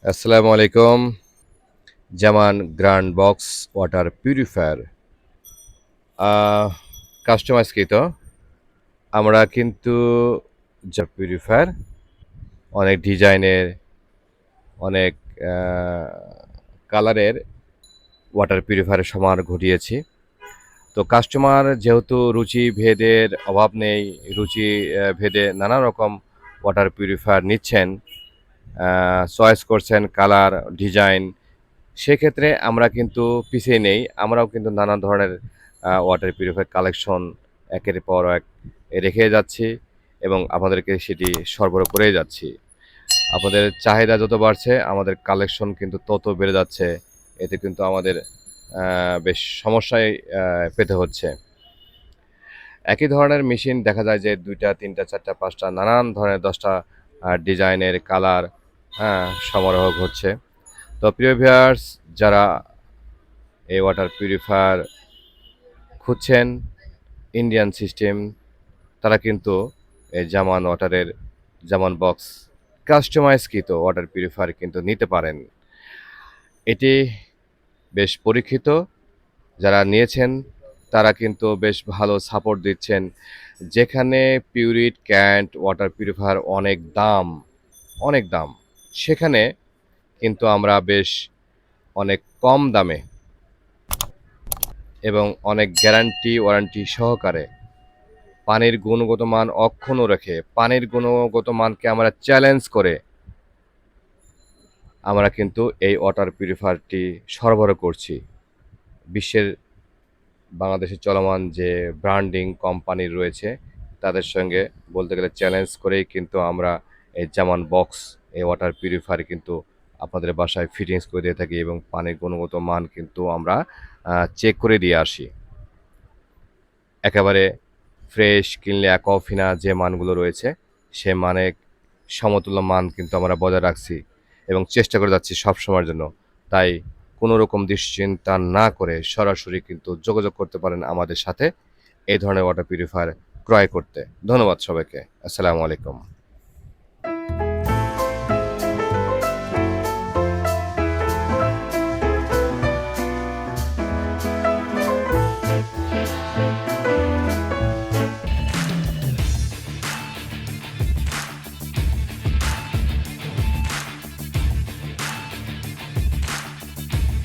আসসালামু আলাইকুম। জামান grand box water purifier কাস্টমাইজকৃত। আমরা কিন্তু যা পিউরিফায়ার অনেক ডিজাইনের, অনেক কালারের ওয়াটার পিউরিফায়ারের সমাহার ঘটিয়েছি। তো কাস্টমার যেহেতু রুচি ভেদের অভাব নেই, রুচি ভেদে নানা রকম ওয়াটার পিউরিফায়ার নিচ্ছেন, চয়েস করছেন কালার, ডিজাইন। সেক্ষেত্রে আমরা কিন্তু পিছিয়ে নেই। আমরাও কিন্তু নানা ধরনের ওয়াটার পিউরিফায়ার কালেকশন একের পর এক রেখে যাচ্ছি এবং আপনাদেরকে সেটি সরবরাহ করেই যাচ্ছি। আপনাদের চাহিদা যত বাড়ছে আমাদের কালেকশন কিন্তু তত বেড়ে যাচ্ছে। এতে কিন্তু আমাদের বেশ সমস্যায় পেতে হচ্ছে। একই ধরনের মেশিন দেখা যায় যে ২টা, ৩টা, ৪টা, ৫টা নানান ধরনের ১০টা ডিজাইনের কালার, হ্যাঁ, সমারোহ ঘটছে। তো প্রিয় ভিউয়ার্স, যারা এই ওয়াটার পিউরিফায়ার খুঁজছেন ইন্ডিয়ান সিস্টেম, তারা কিন্তু এই জামান ওয়াটারের জামান বক্স কাস্টমাইজকৃত ওয়াটার পিউরিফায়ার কিন্তু নিতে পারেন। এটি বেশ পরীক্ষিত। যারা নিয়েছেন তারা কিন্তু বেশ ভালো সাপোর্ট দিচ্ছেন। যেখানে পিউরিট ক্যান্ট ওয়াটার পিউরিফায়ার অনেক দাম, সেখানে কিন্তু আমরা বেশ অনেক কম দামে এবং অনেক গ্যারান্টি ওয়ারেন্টি সহকারে পানির গুণগত মান অক্ষুণ্ণ রেখে, পানির গুণগত মানকে আমরা চ্যালেঞ্জ করে আমরা কিন্তু এই ওয়াটার পিউরিফায়ারটি সরবরাহ করছি। বিশ্বের বাংলাদেশে চলমান যে ব্র্যান্ডিং কোম্পানি রয়েছে তাদের সঙ্গে বলতে গেলে চ্যালেঞ্জ করেই কিন্তু আমরা এই জামান বক্স এই ওয়াটার পিউরিফায়ার কিন্তু আপনাদের বাসায় ফিটিংস করে দিয়ে থাকি এবং পানির গুণগত মান কিন্তু আমরা চেক করে দিয়ে আসি। একেবারে ফ্রেশ কিনলে অ্যাকোয়াফিনা যে মানগুলো রয়েছে সে মানে সমতুল্য মান কিন্তু আমরা বজায় রাখছি এবং চেষ্টা করে যাচ্ছি সবসময়ের জন্য। তাই কোনো রকম দুশ্চিন্তা না করে সরাসরি কিন্তু যোগাযোগ করতে পারেন আমাদের সাথে এই ধরনের ওয়াটার পিউরিফায়ার ক্রয় করতে। ধন্যবাদ সবাইকে। আসসালামু আলাইকুম।